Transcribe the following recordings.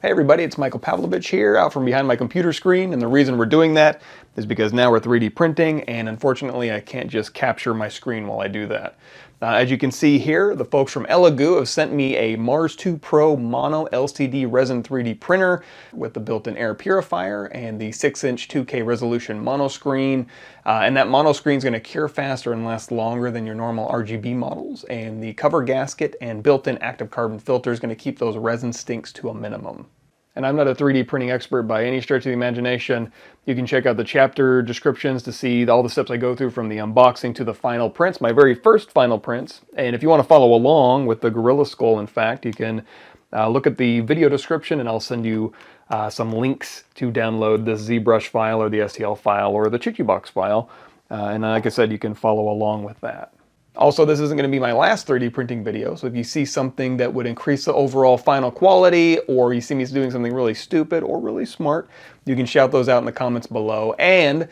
Hey everybody, it's Michael Pavlovich here, out from behind my computer screen, and the reason we're doing that is because now we're 3D printing, and unfortunately I can't just capture my screen while I do that. As you can see here, the folks from Elegoo have sent me a Mars 2 Pro Mono LCD Resin 3D printer with the built-in air purifier and the 6-inch 2K resolution mono screen. And that mono screen is going to cure faster and last longer than your normal RGB models. And the cover gasket and built-in active carbon filter is going to keep those resin stinks to a minimum. And I'm not a 3D printing expert by any stretch of the imagination. You can check out the chapter descriptions to see all the steps I go through from the unboxing to the final prints, my very first final prints. And if you want to follow along with the Gorilla Skull, in fact, you can look at the video description and I'll send you some links to download this ZBrush file or the STL file or the Chitubox file. And like I said, you can follow along with that. Also, this isn't going to be my last 3D printing video, so if you see something that would increase the overall final quality, or you see me doing something really stupid or really smart, you can shout those out in the comments below. And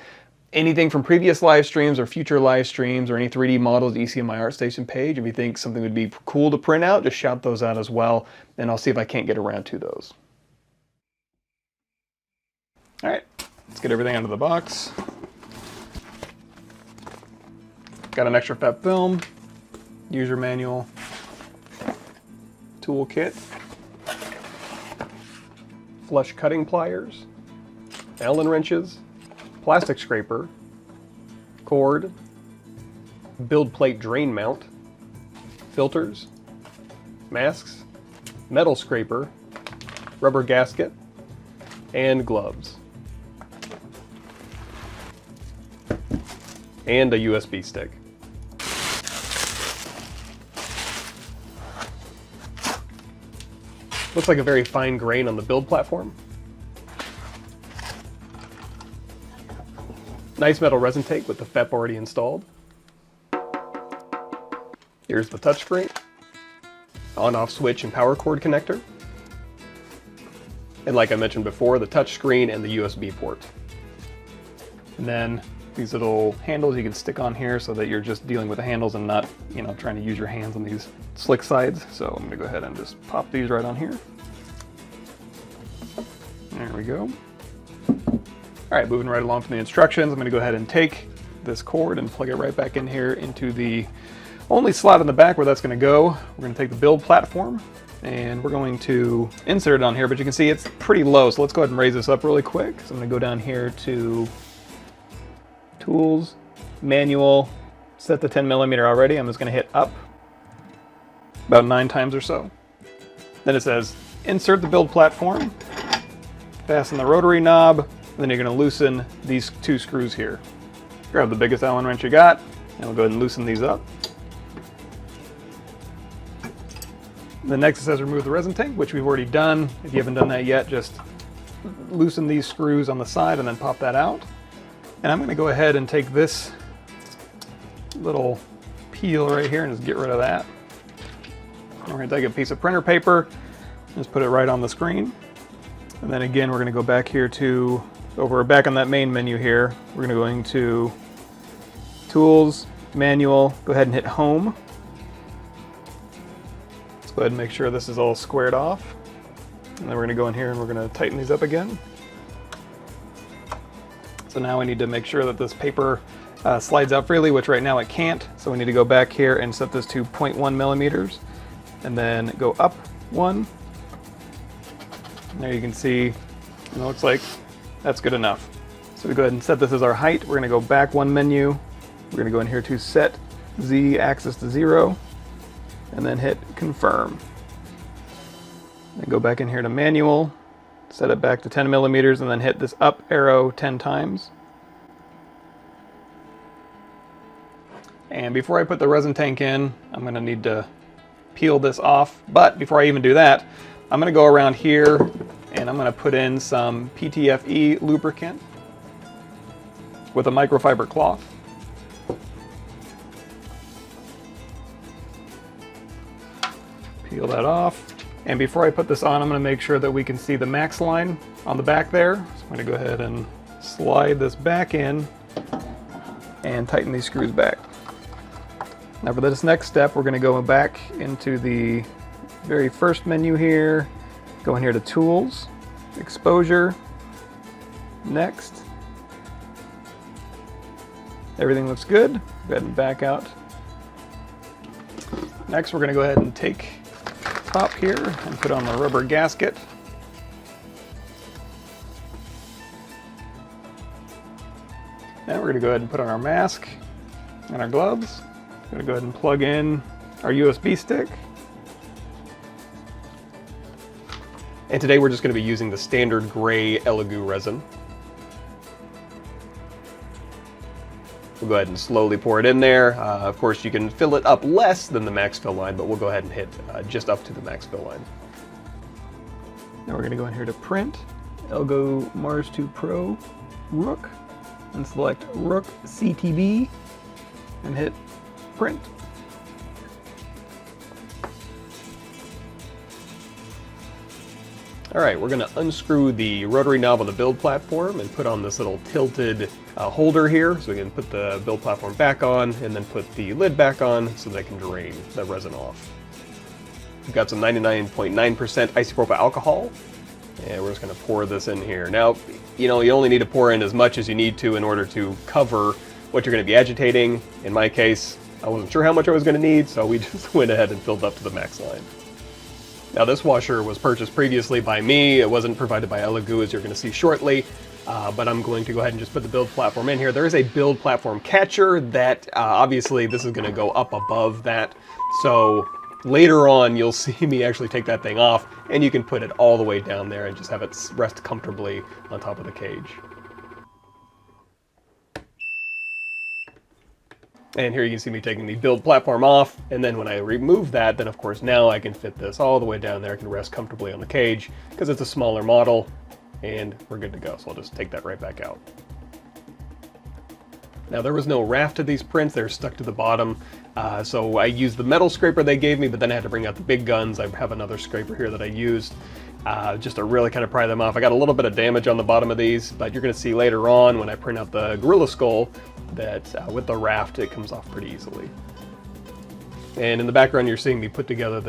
anything from previous live streams or future live streams or any 3D models you see on my ArtStation page, if you think something would be cool to print out, just shout those out as well, and I'll see if I can't get around to those. All right, let's get everything out of the box. Got an extra fat film, user manual, toolkit, flush cutting pliers, Allen wrenches, plastic scraper, cord, build plate drain mount, filters, masks, metal scraper, rubber gasket, and gloves. And a USB stick. Looks like a very fine grain on the build platform. Nice metal resin tank with the FEP already installed. Here's the touchscreen, on-off switch and power cord connector. And like I mentioned before, the touchscreen and the USB port. And then these little handles you can stick on here so that you're just dealing with the handles and not, trying to use your hands on these slick sides. So I'm gonna go ahead and just pop these right on here. There we go. All right, moving right along from the instructions, I'm gonna go ahead and take this cord and plug it right back in here into the only slot in the back where that's gonna go. We're gonna take the build platform and we're going to insert it on here, but you can see it's pretty low. So let's go ahead and raise this up really quick. So I'm gonna go down here to Tools, Manual, set the 10mm already. I'm just going to hit up about 9 times or so. Then it says insert the build platform, fasten the rotary knob, and then you're going to loosen these 2 screws here. Grab the biggest Allen wrench you got, and we'll go ahead and loosen these up. Then next it says remove the resin tank, which we've already done. If you haven't done that yet, just loosen these screws on the side and then pop that out. And I'm going to go ahead and take this little peel right here and just get rid of that. We're going to take a piece of printer paper, just put it right on the screen. And then again, we're going to go back here to, over back on that main menu here, we're going to go into Tools, Manual, go ahead and hit Home. Let's go ahead and make sure this is all squared off. And then we're going to go in here and we're going to tighten these up again. So now we need to make sure that this paper slides out freely, which right now it can't. So we need to go back here and set this to 0.1mm and then go up 1. And there you can see, it looks like that's good enough. So we go ahead and set this as our height. We're going to go back 1 menu. We're going to go in here to set Z axis to 0 and then hit confirm. Then go back in here to manual. Set it back to 10mm and then hit this up arrow 10 times. And before I put the resin tank in, I'm going to need to peel this off. But before I even do that, I'm going to go around here and I'm going to put in some PTFE lubricant with a microfiber cloth. Peel that off. And before I put this on, I'm going to make sure that we can see the max line on the back there. So I'm going to go ahead and slide this back in and tighten these screws back. Now for this next step, we're going to go back into the very first menu here, Go in here to Tools, Exposure, Next. Everything looks good. Go ahead and back out. Next, we're going to go ahead and take the top here and put on the rubber gasket. Now we're going to go ahead and put on our mask and our gloves. We're going to go ahead and plug in our USB stick. And today we're just going to be using the standard gray Elegoo resin. We'll go ahead and slowly pour it in there. Of course, you can fill it up less than the max fill line, but we'll go ahead and hit just up to the max fill line. Now we're going to go in here to print Elegoo Mars 2 Pro Rook and select Rook CTB and hit print. Alright, we're going to unscrew the rotary knob on the build platform and put on this little tilted holder here, so we can put the build platform back on and then put the lid back on so that I can drain the resin off. We've got some 99.9% isopropyl alcohol, and we're just going to pour this in here. Now, you know, you only need to pour in as much as you need to in order to cover what you're going to be agitating. In my case, I wasn't sure how much I was going to need, so we just went ahead and filled up to the max line. Now, this washer was purchased previously by me. It wasn't provided by Elegoo, as you're going to see shortly, but I'm going to go ahead and just put the build platform in here. There is a build platform catcher that obviously this is going to go up above that, so later on you'll see me actually take that thing off, and you can put it all the way down there and just have it rest comfortably on top of the cage. And here you can see me taking the build platform off, and then when I remove that, then of course now I can fit this all the way down there. I can rest comfortably on the cage because it's a smaller model, and we're good to go. So I'll just take that right back out. Now, there was no raft to these prints. They're stuck to the bottom. So I used the metal scraper they gave me, but then I had to bring out the big guns. I have another scraper here that I used just to really kind of pry them off. I got a little bit of damage on the bottom of these, but you're going to see later on when I print out the gorilla skull that with the raft it comes off pretty easily. And in the background you're seeing me put together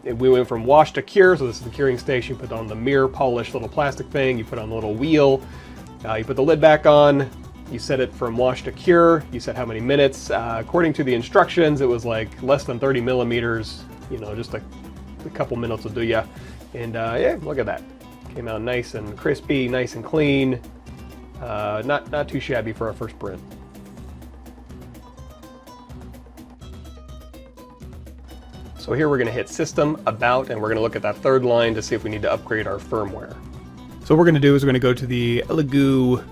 we went from wash to cure, so this is the curing station. You put on the mirror polished little plastic thing, you put on the little wheel, you put the lid back on, you set it from wash to cure, you set how many minutes. According to the instructions, it was like less than 30 millimeters, you know, just a couple minutes will do ya. And yeah, look at that. Came out nice and crispy, nice and clean. Not too shabby for our first print. So here we're going to hit System, About, and we're going to look at that third line to see if we need to upgrade our firmware. So what we're going to do is we're going to go to the Elegoo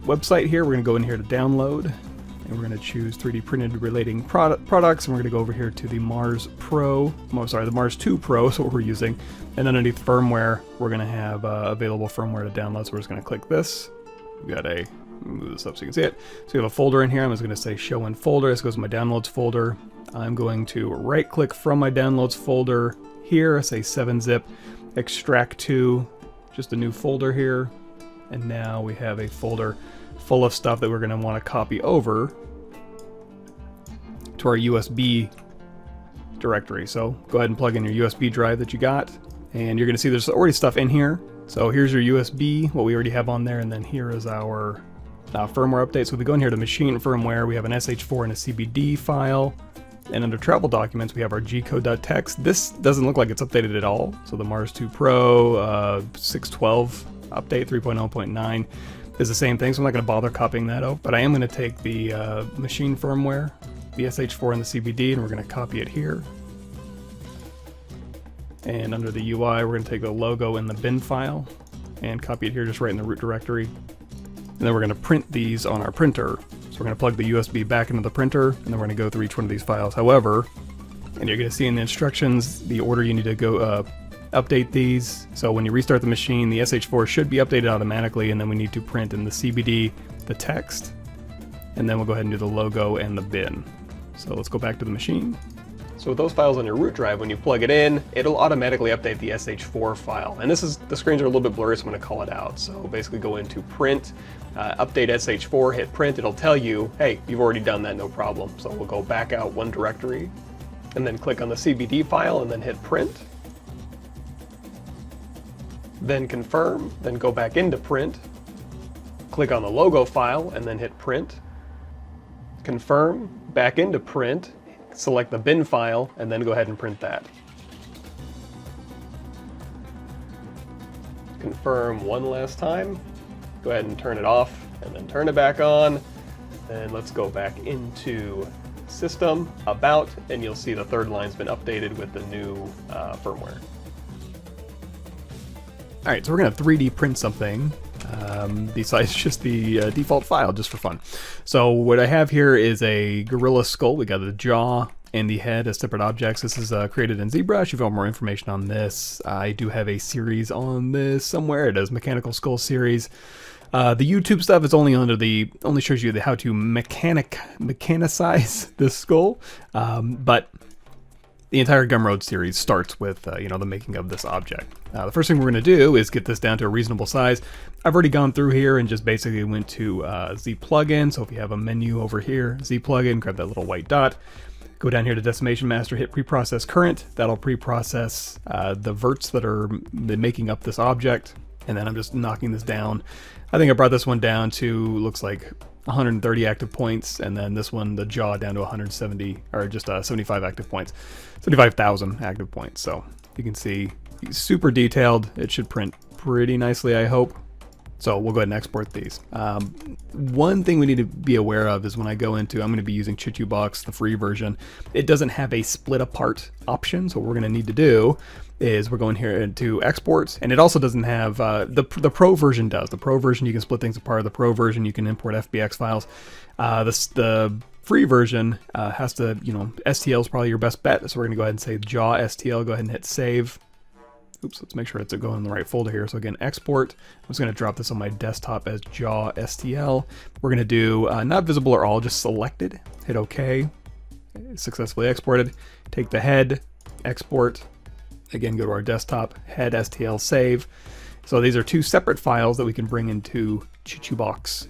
website here. We're going to go in here to download, and we're going to choose 3D printed relating products, and we're going to go over here to the Mars Pro, the Mars 2 Pro is what we're using, and underneath firmware we're going to have available firmware to download. So we're just going to click this. We've got move this up so you can see it. So we have a folder in here. I'm just going to say show in folder. This goes to my downloads folder. I'm going to right click from my downloads folder here, say 7-zip, extract to just a new folder here, and now we have a folder full of stuff that we're going to want to copy over to our USB directory. So go ahead and plug in your USB drive that you got, and you're going to see there's already stuff in here. So here's your USB, what we already have on there, and then here is our firmware update. So if we go in here to machine firmware, we have an SH4 and a CBD file. And under travel documents, we have our G-code.txt. This doesn't look like it's updated at all. So the Mars 2 Pro 612 update 3.0.9 is the same thing, so I'm not going to bother copying that out. But I am going to take the machine firmware, the SH4 and the CBD, and we're going to copy it here. And under the UI, we're going to take the logo in the bin file and copy it here just right in the root directory. And then we're going to print these on our printer. So we're going to plug the USB back into the printer, and then we're going to go through each one of these files. However, and you're going to see in the instructions the order you need to go update these. So when you restart the machine, the SH4 should be updated automatically, and then we need to print in the CBD the text, and then we'll go ahead and do the logo and the bin. So let's go back to the machine. So with those files on your root drive, when you plug it in, it'll automatically update the SH4 file. And the screens are a little bit blurry, so I'm going to call it out. So basically go into print, update SH4, hit print. It'll tell you, hey, you've already done that, no problem. So we'll go back out one directory and then click on the CBD file and then hit print. then confirm, then go back into print, click on the logo file, and then hit print, confirm, back into print, select the bin file, and then go ahead and print that. Confirm one last time, go ahead and turn it off, and then turn it back on. Then let's go back into System, About, and you'll see the third line's been updated with the new firmware. All right, so we're gonna 3D print something besides just the default file, just for fun. So what I have here is a gorilla skull. We got the jaw and the head as separate objects. This is created in ZBrush. If you want more information on this, I do have a series on this somewhere. It is Mechanical Skull series. The YouTube stuff is only only shows you how to mechanicize this skull, but the entire Gumroad series starts with the making of this object. The first thing we're going to do is get this down to a reasonable size. I've already gone through here and just basically went to Z plugin. So if you have a menu over here, Z plugin, grab that little white dot, go down here to Decimation Master, hit preprocess current. That'll preprocess the verts that are making up this object. And then I'm just knocking this down. I think I brought this one down to, looks like 130 active points, and then this one, the jaw, down to 170, or just 75 active points, 75,000 active points. So you can see, super detailed. It should print pretty nicely, I hope. So we'll go ahead and export these. One thing we need to be aware of is when I go into, I'm going to be using Chitubox, the free version. It doesn't have a split apart option. So what we're going to need to do is we're going here into exports, and it also doesn't have, the pro version does. The pro version, you can split things apart. The pro version, you can import FBX files. The free version has to, STL is probably your best bet. So we're going to go ahead and say jaw STL, go ahead and hit save. Oops, let's make sure it's going in the right folder here. So again, export. I'm just going to drop this on my desktop as jaw STL. We're going to do not visible or all, just selected. Hit OK. Successfully exported. Take the head, export. Again, go to our desktop, head STL, save. So these are two separate files that we can bring into Chitubox.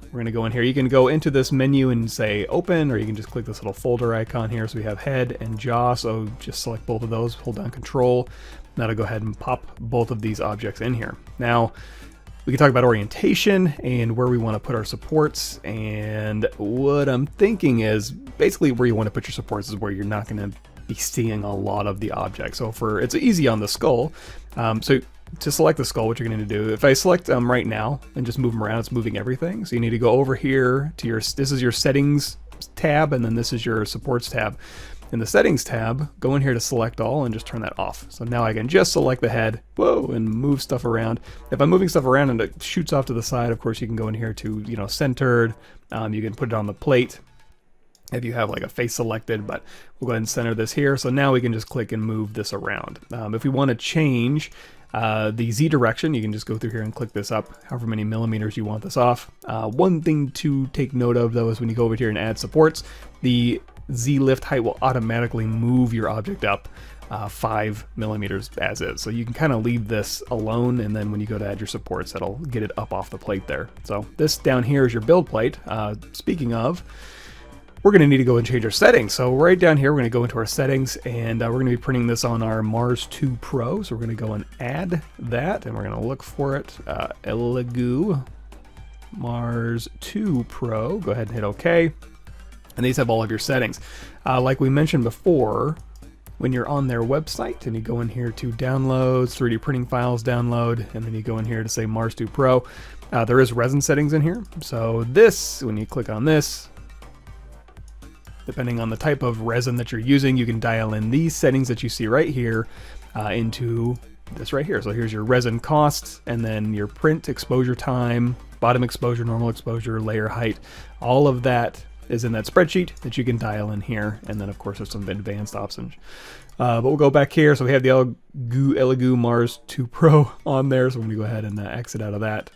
We're going to go in here. You can go into this menu and say open, or you can just click this little folder icon here. So we have head and jaw. So just select both of those, hold down control. Now to go ahead and pop both of these objects in here. Now we can talk about orientation and where we want to put our supports. And what I'm thinking is basically where you want to put your supports is where you're not going to be seeing a lot of the object. So it's easy on the skull. So to select the skull, what you're going to do, if I select right now and just move them around, it's moving everything. So you need to go over here to this is your settings tab, and then this is your supports tab. In the settings tab, go in here to select all and just turn that off. So now I can just select the head, and move stuff around. If I'm moving stuff around and it shoots off to the side, of course you can go in here to, centered. You can put it on the plate if you have like a face selected, but we'll go ahead and center this here. So now we can just click and move this around. If we want to change the Z direction, you can just go through here and click this up, however many millimeters you want this off. One thing to take note of though is when you go over here and add supports, the Z lift height will automatically move your object up 5 millimeters as is. So you can kind of leave this alone, and then when you go to add your supports, that'll get it up off the plate there. So this down here is your build plate. Speaking of, we're going to need to go and change our settings. So right down here, we're going to go into our settings, and we're going to be printing this on our Mars 2 Pro. So we're going to go and add that, and we're going to look for it. Elegoo Mars 2 Pro. Go ahead and hit OK. And these have all of your settings. Like we mentioned before, when you're on their website and you go in here to downloads, 3D printing files download, and then you go in here to say Mars 2 Pro, there is resin settings in here. So this, when you click on this, depending on the type of resin that you're using, you can dial in these settings that you see right here into this right here. So here's your resin costs, and then your print exposure time, bottom exposure, normal exposure, layer height. All of that is in that spreadsheet that you can dial in here. And then of course there's some advanced options. But we'll go back here. So we have the Elegoo Mars 2 Pro on there. So we're gonna go ahead and exit out of that.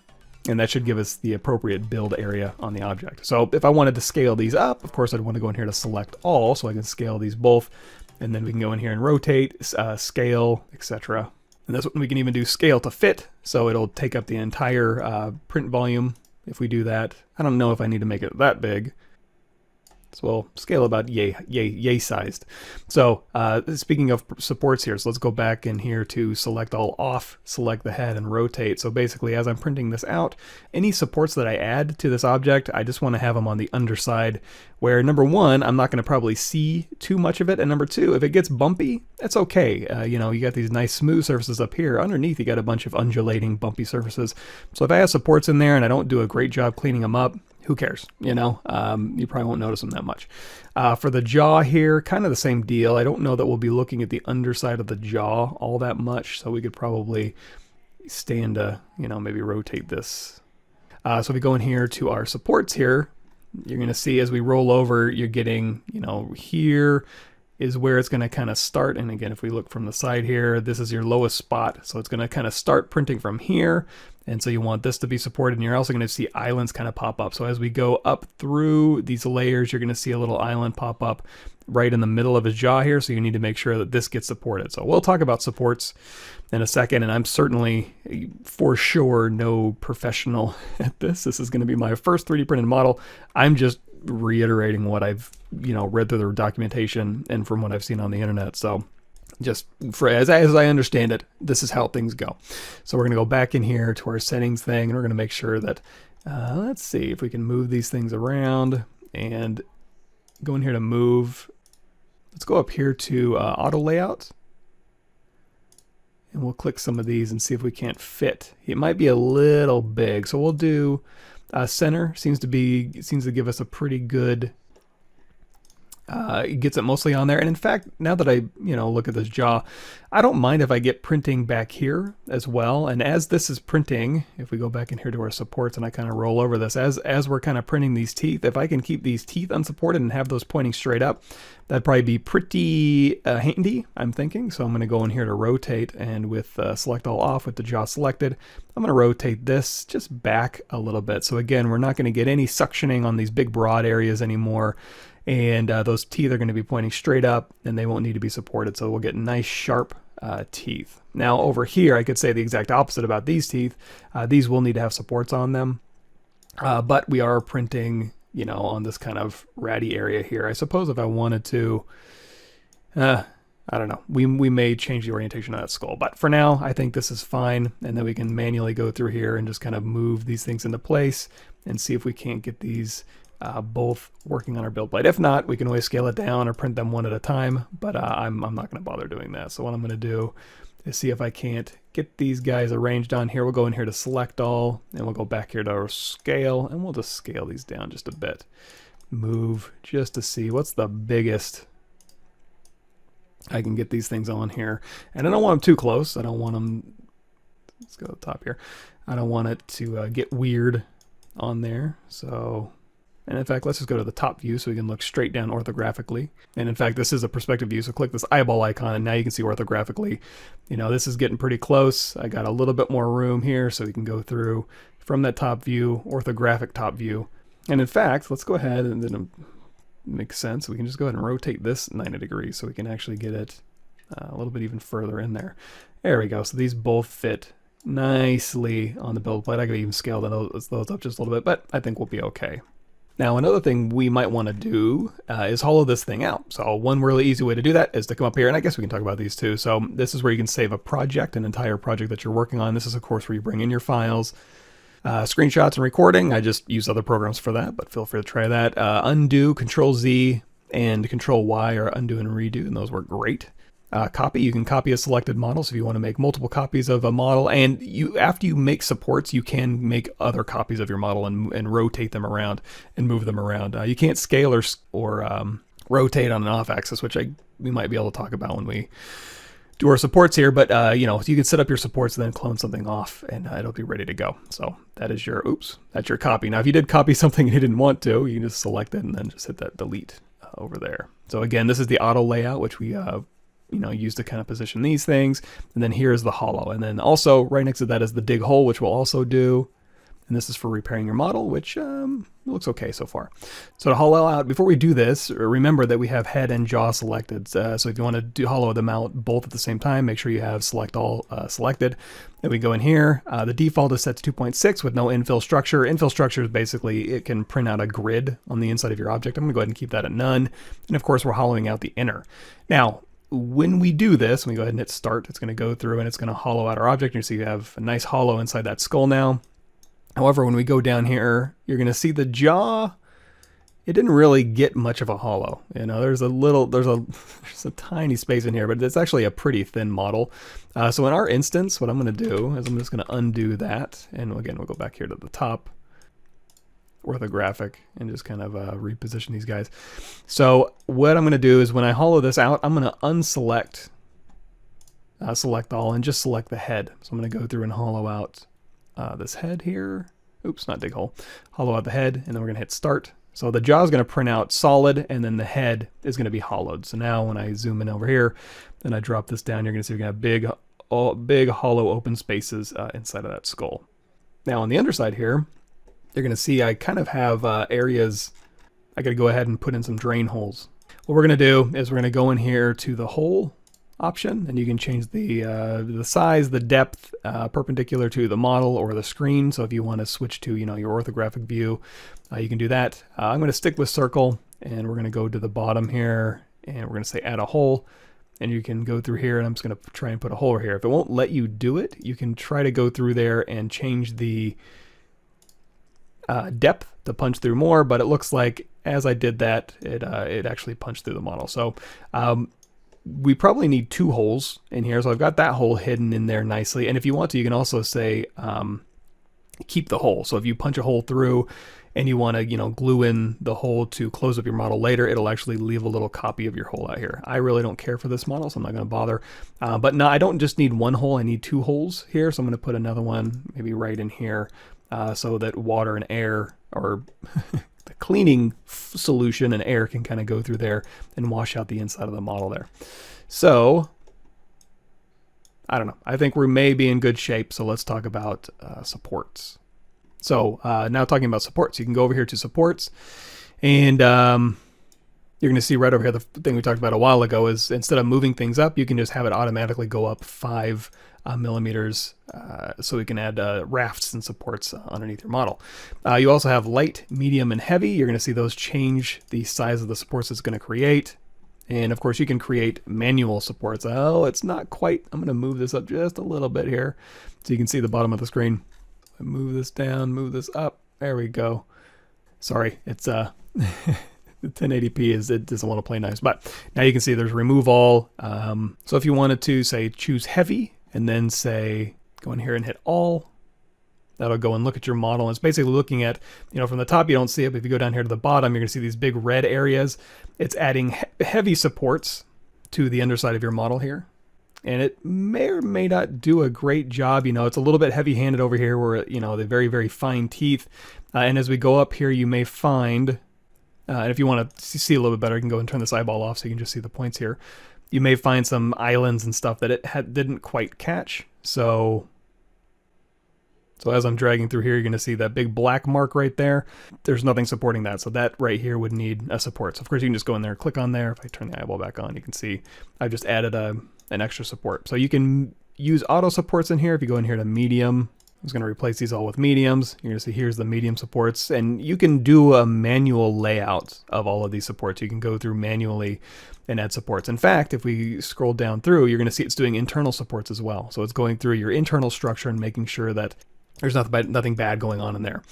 And that should give us the appropriate build area on the object. So if I wanted to scale these up, of course I'd want to go in here to select all, so I can scale these both. And then we can go in here and rotate, scale, etc. And that's what we can even do scale to fit. So it'll take up the entire print volume if we do that. I don't know if I need to make it that big. So we'll scale about yay sized. So speaking of supports here, so let's go back in here to select all off, select the head and rotate. So basically as I'm printing this out, any supports that I add to this object, I just want to have them on the underside where number one, I'm not going to probably see too much of it. And number two, if it gets bumpy, that's okay. You know, you got these nice smooth surfaces up here. Underneath, you got a bunch of undulating bumpy surfaces. So if I have supports in there and I don't do a great job cleaning them up, who cares? You know, you probably won't notice them that much. For the jaw here, kind of the same deal. I don't know that we'll be looking at the underside of the jaw all that much, so we could probably stand to, you know, maybe rotate this. So if we go in here to our supports here, you're going to see as we roll over, you're getting, you know, here is where it's going to kind of start. And again, if we look from the side here, this is your lowest spot. So it's going to kind of start printing from here. And so you want this to be supported, and you're also going to see islands kind of pop up. So as we go up through these layers, you're going to see a little island pop up right in the middle of his jaw here. So you need to make sure that this gets supported. So we'll talk about supports in a second, and I'm certainly for sure no professional at this. This is going to be my first 3D printed model. I'm just reiterating what I've, you know, read through the documentation and from what I've seen on the internet. So just for as I understand it, this is how things go. So we're going to go back in here to our settings thing, and we're going to make sure that, let's see if we can move these things around and go in here to move. Let's go up here to auto layout, and we'll click some of these and see if we can't fit. It might be a little big, so we'll do center. Seems to give us a pretty good. It gets it mostly on there. And in fact, now that I, you know, look at this jaw, I don't mind if I get printing back here as well. And as this is printing, if we go back in here to our supports and I kind of roll over this, as we're kind of printing these teeth, if I can keep these teeth unsupported and have those pointing straight up, that'd probably be pretty handy, I'm thinking. So I'm going to go in here to rotate, and with select all off with the jaw selected, I'm going to rotate this just back a little bit. So again, we're not going to get any suctioning on these big broad areas anymore. And those teeth are going to be pointing straight up, and they won't need to be supported. So we'll get nice sharp teeth. Now over here, I could say the exact opposite about these teeth. These will need to have supports on them, but we are printing, you know, on this kind of ratty area here. I suppose if I wanted to, I don't know, we may change the orientation of that skull, but for now, I think this is fine. And then we can manually go through here and just kind of move these things into place and see if we can't get these both working on our build plate. If not, we can always scale it down or print them one at a time, but I'm not going to bother doing that. So what I'm going to do is see if I can't get these guys arranged on here. We'll go in here to select all, and we'll go back here to our scale, and we'll just scale these down just a bit. Move just to see what's the biggest I can get these things on here. And I don't want them too close. I don't want them, let's go to the top here. I don't want it to get weird on there. So, and in fact, let's just go to the top view so we can look straight down orthographically. And in fact, this is a perspective view, so click this eyeball icon, and now you can see orthographically. You know, this is getting pretty close. I got a little bit more room here, so we can go through from that top view, orthographic top view. And in fact, let's go ahead, and then it makes sense. We can just go ahead and rotate this 90 degrees so we can actually get it a little bit even further in there. There we go. So these both fit nicely on the build plate. I could even scale those up just a little bit, but I think we'll be okay. Now, another thing we might want to do is hollow this thing out. So one really easy way to do that is to come up here, and I guess we can talk about these too. So this is where you can save a project, an entire project that you're working on. This is, of course, where you bring in your files, screenshots, and recording. I just use other programs for that, but feel free to try that. Undo, Control-Z, and Control-Y are undo and redo, and those work great. Copy, you can copy a selected model, so if you want to make multiple copies of a model, and after you make supports, you can make other copies of your model and rotate them around and move them around. You can't scale or rotate on an off axis, which we might be able to talk about when we do our supports here, but you know, you can set up your supports and then clone something off, and it'll be ready to go. So that is your, that's your copy. Now, if you did copy something and you didn't want to, you can just select it and then just hit that delete over there. So again, this is the auto layout, which we you know, use to kind of position these things. And then here's the hollow. And then also right next to that is the dig hole, which we'll also do. And this is for repairing your model, which looks okay so far. So to hollow out, before we do this, remember that we have head and jaw selected. So if you want to hollow them out both at the same time, make sure you have select all selected. Then we go in here. The default is set to 2.6 with no infill structure. Infill structure is basically, it can print out a grid on the inside of your object. I'm going to go ahead and keep that at none. And of course, we're hollowing out the inner. Now, when we do this, when we go ahead and hit start, it's going to go through and it's going to hollow out our object. You see you have a nice hollow inside that skull now. However, when we go down here, you're going to see the jaw. It didn't really get much of a hollow. You know, there's a tiny space in here, but it's actually a pretty thin model. So in our instance, what I'm going to do is I'm just going to undo that. And again, we'll go back here to the top, orthographic, and just kind of reposition these guys. So what I'm going to do is when I hollow this out, I'm going to unselect, select all, and just select the head. So I'm going to go through and hollow out this head here. Oops, not dig hole. Hollow out the head, and then we're going to hit start. So the jaw is going to print out solid, and then the head is going to be hollowed. So now when I zoom in over here, then I drop this down, you're going to see we're going to have big hollow open spaces inside of that skull. Now on the underside here, you're going to see I kind of have areas. I got to go ahead and put in some drain holes. What we're going to do is we're going to go in here to the hole option, and you can change the size, the depth, perpendicular to the model or the screen. So if you want to switch to, you know, your orthographic view, you can do that. I'm going to stick with circle, and we're going to go to the bottom here, and we're going to say add a hole, and you can go through here, and I'm just going to try and put a hole here. If it won't let you do it, you can try to go through there and change the depth to punch through more, but it looks like as I did that, it actually punched through the model. So we probably need 2 holes in here. So I've got that hole hidden in there nicely. And if you want to, you can also say, keep the hole. So if you punch a hole through and you want to, you know, glue in the hole to close up your model later, it'll actually leave a little copy of your hole out here. I really don't care for this model, so I'm not going to bother. But no, I don't just need 1 hole. I need 2 holes here. So I'm going to put another one maybe right in here so that water and air, or the cleaning solution and air, can kind of go through there and wash out the inside of the model there. So I don't know. I think we may be in good shape. So let's talk about supports. So now talking about supports, you can go over here to supports, and you're going to see right over here the thing we talked about a while ago is instead of moving things up, you can just have it automatically go up 5 millimeters, so we can add rafts and supports underneath your model. You also have light, medium, and heavy. You're going to see those change the size of the supports it's going to create. And of course you can create manual supports. Oh, it's not quite. I'm going to move this up just a little bit here so you can see the bottom of the screen. Move this down, move this up. There we go. Sorry, it's the 1080p it doesn't want to play nice, but now you can see there's remove all. So if you wanted to say choose heavy and then say go in here and hit all, that'll go and look at your model. And it's basically looking at, you know, from the top you don't see it, but if you go down here to the bottom, you're going to see these big red areas. It's adding heavy supports to the underside of your model here. And it may or may not do a great job. You know, it's a little bit heavy-handed over here where, you know, the very, very fine teeth. And as we go up here, you may find, and if you want to see a little bit better, you can go and turn this eyeball off so you can just see the points here. You may find some islands and stuff that it didn't quite catch. So as I'm dragging through here, you're going to see that big black mark right there. There's nothing supporting that. So that right here would need a support. So of course you can just go in there, click on there. If I turn the eyeball back on, you can see I've just added an extra support. So you can use auto supports in here. If you go in here to medium, I'm just going to replace these all with mediums. You're going to see here's the medium supports, and you can do a manual layout of all of these supports. You can go through manually and add supports. In fact, if we scroll down through, you're going to see it's doing internal supports as well. So it's going through your internal structure and making sure that there's nothing bad going on in there.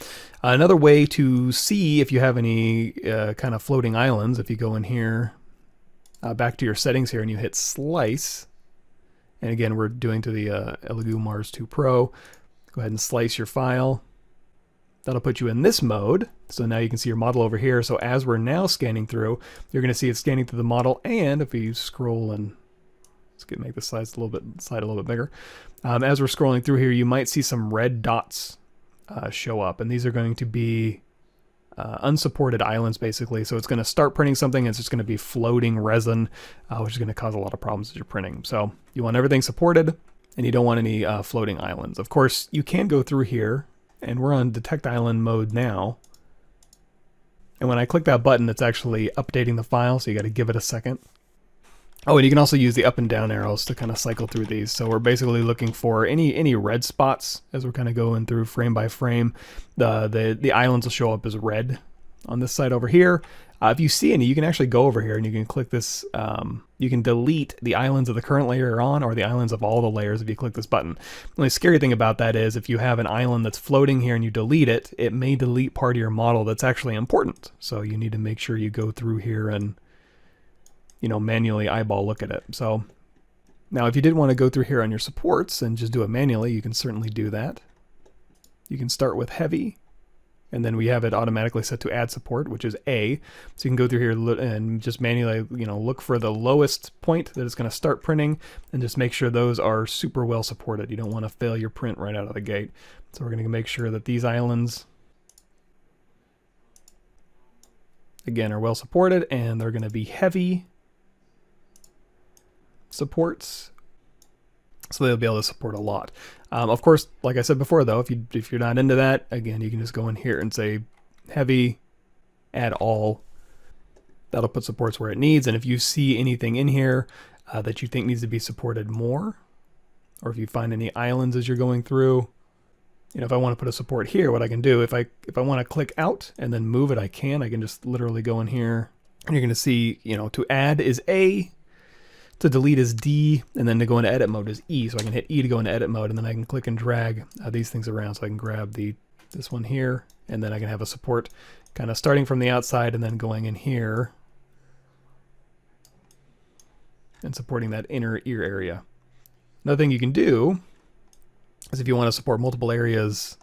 Another way to see if you have any kind of floating islands, if you go in here, back to your settings here and you hit Slice, and again we're doing to the Elegoo Mars 2 Pro, go ahead and slice your file. That'll put you in this mode. So now you can see your model over here. So as we're now scanning through, you're going to see it scanning through the model, and if we scroll and make the slide a little bit bigger. As we're scrolling through here, you might see some red dots show up, and these are going to be unsupported islands basically. So it's going to start printing something, and it's just going to be floating resin, which is going to cause a lot of problems as you're printing. So you want everything supported, and you don't want any floating islands. Of course, you can go through here and we're on Detect Island mode now. And when I click that button, it's actually updating the file, so you got to give it a second. Oh, and you can also use the up and down arrows to kind of cycle through these. So we're basically looking for any red spots as we're kind of going through frame by frame. The islands will show up as red on this side over here. If you see any, you can actually go over here and you can click this. You can delete the islands of the current layer you're on, or the islands of all the layers if you click this button. The only scary thing about that is if you have an island that's floating here and you delete it, it may delete part of your model that's actually important. So you need to make sure you go through here and, you know, manually eyeball look at it. So now if you did want to go through here on your supports and just do it manually, you can certainly do that. You can start with heavy, and then we have it automatically set to add support, which is A. So you can go through here and just manually, you know, look for the lowest point that it's going to start printing, and just make sure those are super well supported. You don't want to fail your print right out of the gate. So we're going to make sure that these islands, again, are well supported, and they're going to be heavy supports, so they'll be able to support a lot. Of course, like I said before, though, if you're not into that, again, you can just go in here and say heavy, add all. That'll put supports where it needs. And if you see anything in here that you think needs to be supported more, or if you find any islands as you're going through, you know, if I want to put a support here, what I can do, if I want to click out and then move it, I can just literally go in here, and you're going to see, you know, to add is A, to delete is D, and then to go into edit mode is E. So I can hit E to go into edit mode, and then I can click and drag these things around. So I can grab this one here, and then I can have a support kind of starting from the outside and then going in here and supporting that inner ear area. Another thing you can do is if you want to support multiple areas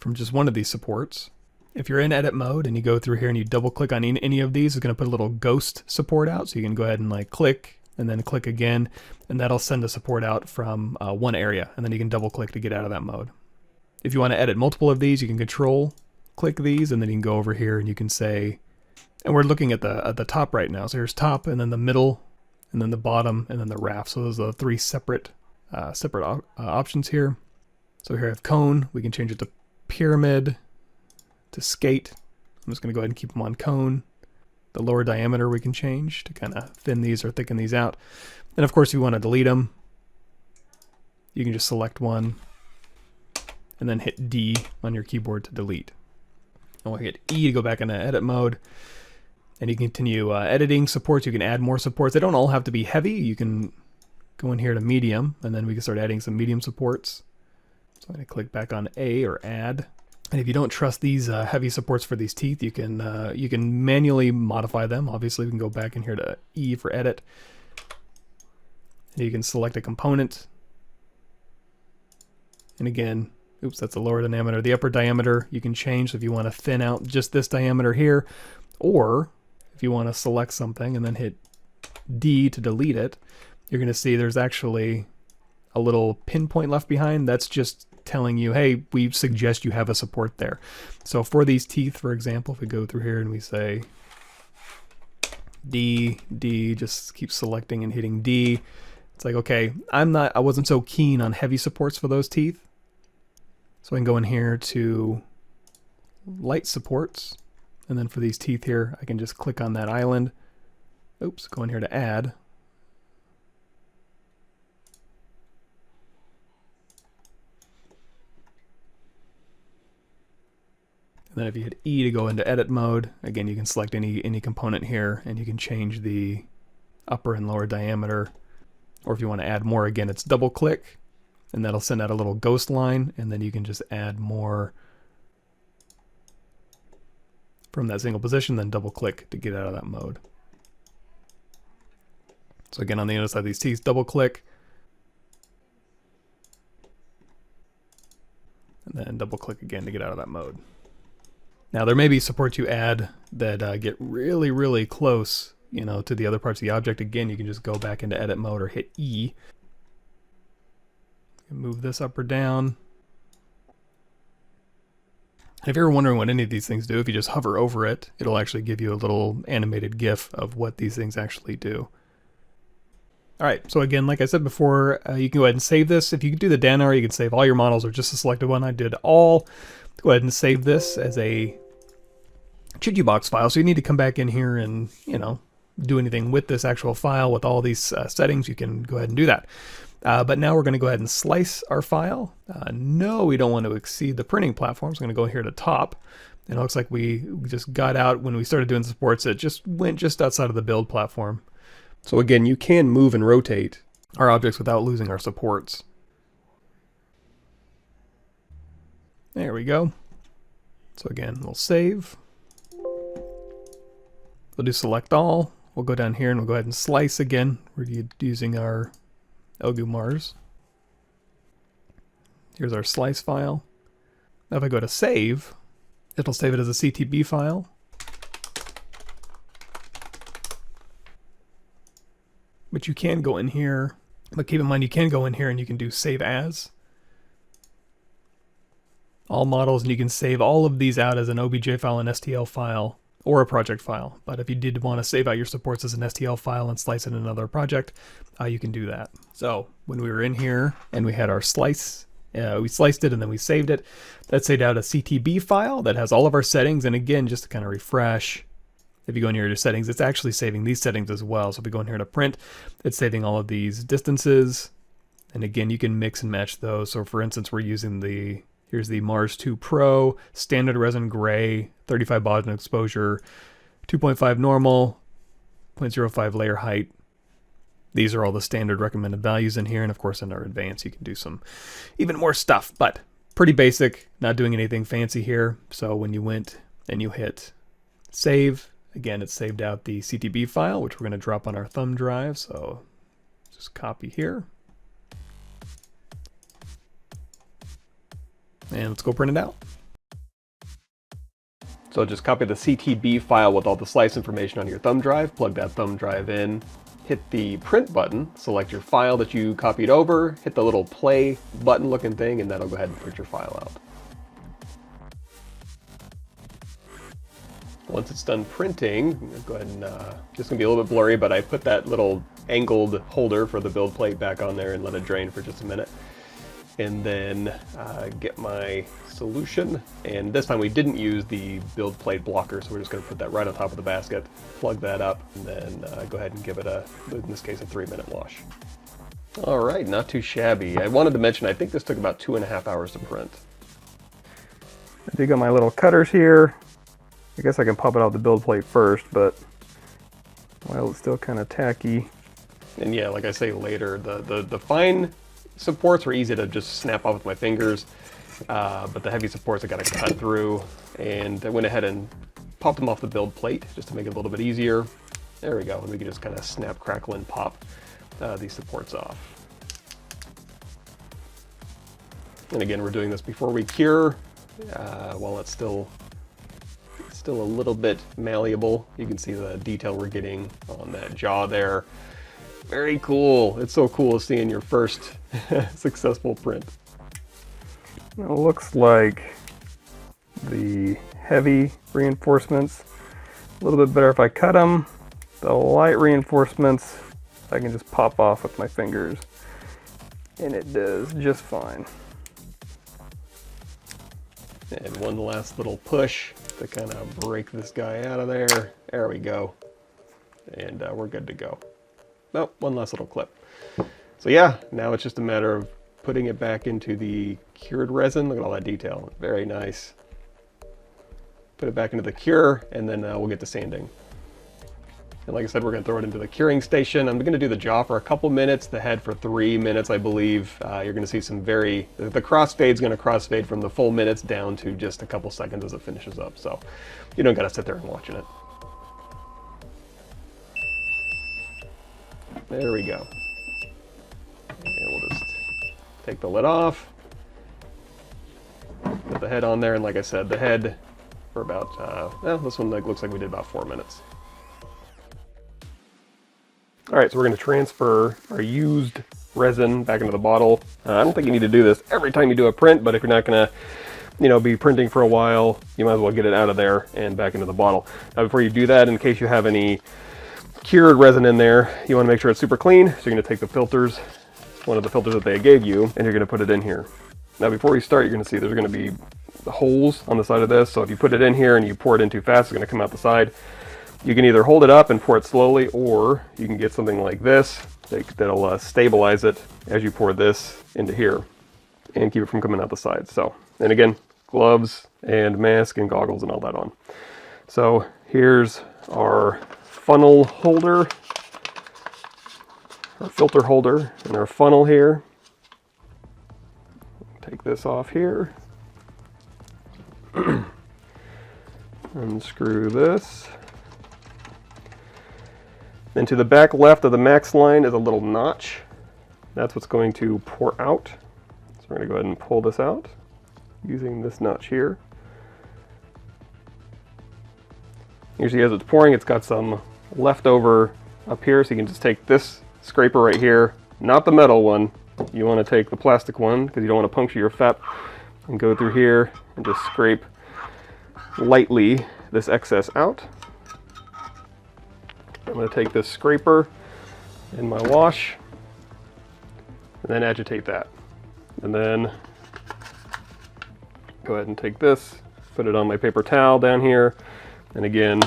from just one of these supports, if you're in edit mode and you go through here and you double click on any of these, it's going to put a little ghost support out. So you can go ahead and like click and then click again, and that'll send a support out from one area, and then you can double click to get out of that mode. If you want to edit multiple of these, you can control click these, and then you can go over here and you can say, and we're looking at the top right now. So here's top, and then the middle, and then the bottom, and then the raft. So those are the three separate options here. So here I have cone. We can change it to pyramid, to skate. I'm just going to go ahead and keep them on cone. The lower diameter we can change to kind of thin these or thicken these out. And of course, if you want to delete them, you can just select one and then hit D on your keyboard to delete. And we'll hit E to go back into edit mode. And you can continue editing supports. You can add more supports. They don't all have to be heavy. You can go in here to medium, and then we can start adding some medium supports. So I'm going to click back on A or add. And if you don't trust these heavy supports for these teeth, you can manually modify them. Obviously, we can go back in here to E for edit. And you can select a component. And again, oops, that's the lower diameter. The upper diameter you can change. So if you want to thin out just this diameter here, or if you want to select something and then hit D to delete it, you're going to see there's actually a little pinpoint left behind. That's just telling you, hey, we suggest you have a support there. So for these teeth, for example, if we go through here and we say D, just keep selecting and hitting D. It's like, okay, I wasn't so keen on heavy supports for those teeth. So I can go in here to light supports. And then for these teeth here, I can just click on that island. Oops, go in here to add. And then if you hit E to go into edit mode, again, you can select any component here, and you can change the upper and lower diameter. Or if you want to add more, again, it's double click, and that'll send out a little ghost line, and then you can just add more from that single position, then double click to get out of that mode. So again, on the other side of these teeth, double click, and then double click again to get out of that mode. Now there may be supports you add that get really, really close, you know, to the other parts of the object. Again, you can just go back into edit mode or hit E. Move this up or down. If you're wondering what any of these things do, if you just hover over it, it'll actually give you a little animated GIF of what these things actually do. All right, so again, like I said before, you can go ahead and save this. If you do the down arrow, you can save all your models or just the selected one. I did all. Go ahead and save this as a Chitubox file. So you need to come back in here and, you know, do anything with this actual file with all these settings. You can go ahead and do that. But now we're going to go ahead and slice our file. No, we don't want to exceed the printing platform. So I'm going to go here to top. And it looks like we just got out when we started doing supports. It just went just outside of the build platform. So again, you can move and rotate our objects without losing our supports. There we go. So again, we'll save. We'll do select all. We'll go down here and we'll go ahead and slice again. We're using our Elegoo Mars. Here's our slice file. Now if I go to save, it'll save it as a CTB file. But you can go in here, but keep in mind you can go in here and you can do save as. All models, and you can save all of these out as an OBJ file, an STL file, or a project file. But if you did want to save out your supports as an STL file and slice it in another project, you can do that. So when we were in here and we had our slice, we sliced it and then we saved it. That saved out a CTB file that has all of our settings. And again, just to kind of refresh, if you go in here to settings, it's actually saving these settings as well. So if we go in here to print, it's saving all of these distances. And again, you can mix and match those. So for instance, we're using here's the Mars 2 Pro, standard resin gray, 35 Boston exposure, 2.5 normal, 0.05 layer height. These are all the standard recommended values in here. And of course, in our advanced, you can do some even more stuff, but pretty basic, not doing anything fancy here. So when you went and you hit save, again, it saved out the CTB file, which we're going to drop on our thumb drive. So just copy here. And let's go print it out. So just copy the CTB file with all the slice information on your thumb drive, plug that thumb drive in, hit the print button, select your file that you copied over, hit the little play button looking thing, and that'll go ahead and print your file out. Once it's done printing, go ahead and, just gonna be a little bit blurry, but I put that little angled holder for the build plate back on there and let it drain for just a minute. And then get my solution, and this time we didn't use the build plate blocker, so we're just going to put that right on top of the basket, plug that up, and then go ahead and give it in this case, a 3-minute wash. All right, not too shabby. I wanted to mention, I think this took about 2.5 hours to print. I do got my little cutters here. I guess I can pop it out the build plate first, but while it's still kind of tacky. And yeah, like I say later, the fine supports were easy to just snap off with my fingers, but the heavy supports I got to cut through, and I went ahead and popped them off the build plate just to make it a little bit easier. There we go, and we can just kind of snap, crackle, and pop these supports off. And again, we're doing this before we cure, while it's still a little bit malleable. You can see the detail we're getting on that jaw there. Very cool. It's so cool seeing your first successful print. It looks like the heavy reinforcements a little bit better if I cut them. The light reinforcements I can just pop off with my fingers, and it does just fine. And one last little push to kind of break this guy out of there. There we go. And we're good to go. Oh, one last little clip. So yeah, now it's just a matter of putting it back into the cured resin. Look at all that detail. Very nice. Put it back into the cure, and then we'll get to sanding. And like I said, we're going to throw it into the curing station. I'm going to do the jaw for a couple minutes, the head for 3 minutes, I believe. You're going to see some the crossfade's going to crossfade from the full minutes down to just a couple seconds as it finishes up. So you don't got to sit there and watching it. There we go. And we'll just take the lid off, put the head on there, and like I said, the head for about, this one looks like we did about 4 minutes. All right, so we're going to transfer our used resin back into the bottle. I don't think you need to do this every time you do a print, but if you're not going to, be printing for a while, you might as well get it out of there and back into the bottle. Now, before you do that, in case you have any cured resin in there. You want to make sure it's super clean. So you're going to take the filters, one of the filters that they gave you, and you're going to put it in here. Now before you start, you're going to see there's going to be holes on the side of this. So if you put it in here and you pour it in too fast, it's going to come out the side. You can either hold it up and pour it slowly, or you can get something like this that'll stabilize it as you pour this into here and keep it from coming out the side. So, and again, gloves and mask and goggles and all that on. So here's our funnel holder, our filter holder, and our funnel here. Take this off here. Unscrew this. Then to the back left of the max line is a little notch. That's what's going to pour out. So we're going to go ahead and pull this out using this notch here. Usually as it's pouring, it's got some leftover up here, so you can just take this scraper right here, not the metal one. You want to take the plastic one because you don't want to puncture your FEP, and go through here and just scrape lightly this excess out. I'm going to take this scraper in my wash and then agitate that. And then go ahead and take this, put it on my paper towel down here, and again,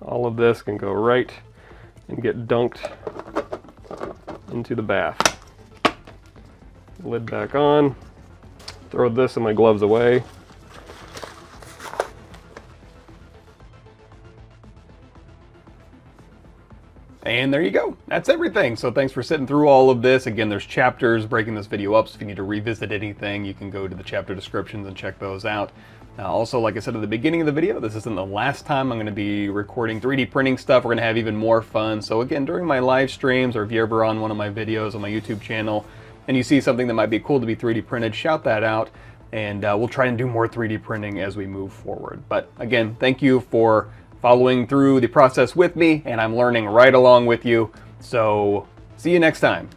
all of this can go right and get dunked into the bath. Lid back on, throw this and my gloves away. And there you go. That's everything. So thanks for sitting through all of this. Again, there's chapters breaking this video up, so if you need to revisit anything, you can go to the chapter descriptions and check those out. Also, like I said at the beginning of the video, this isn't the last time I'm going to be recording 3D printing stuff. We're going to have even more fun. So again, during my live streams, or if you're ever on one of my videos on my YouTube channel and you see something that might be cool to be 3D printed, shout that out, and we'll try and do more 3D printing as we move forward. But again, thank you for following through the process with me, and I'm learning right along with you. So see you next time.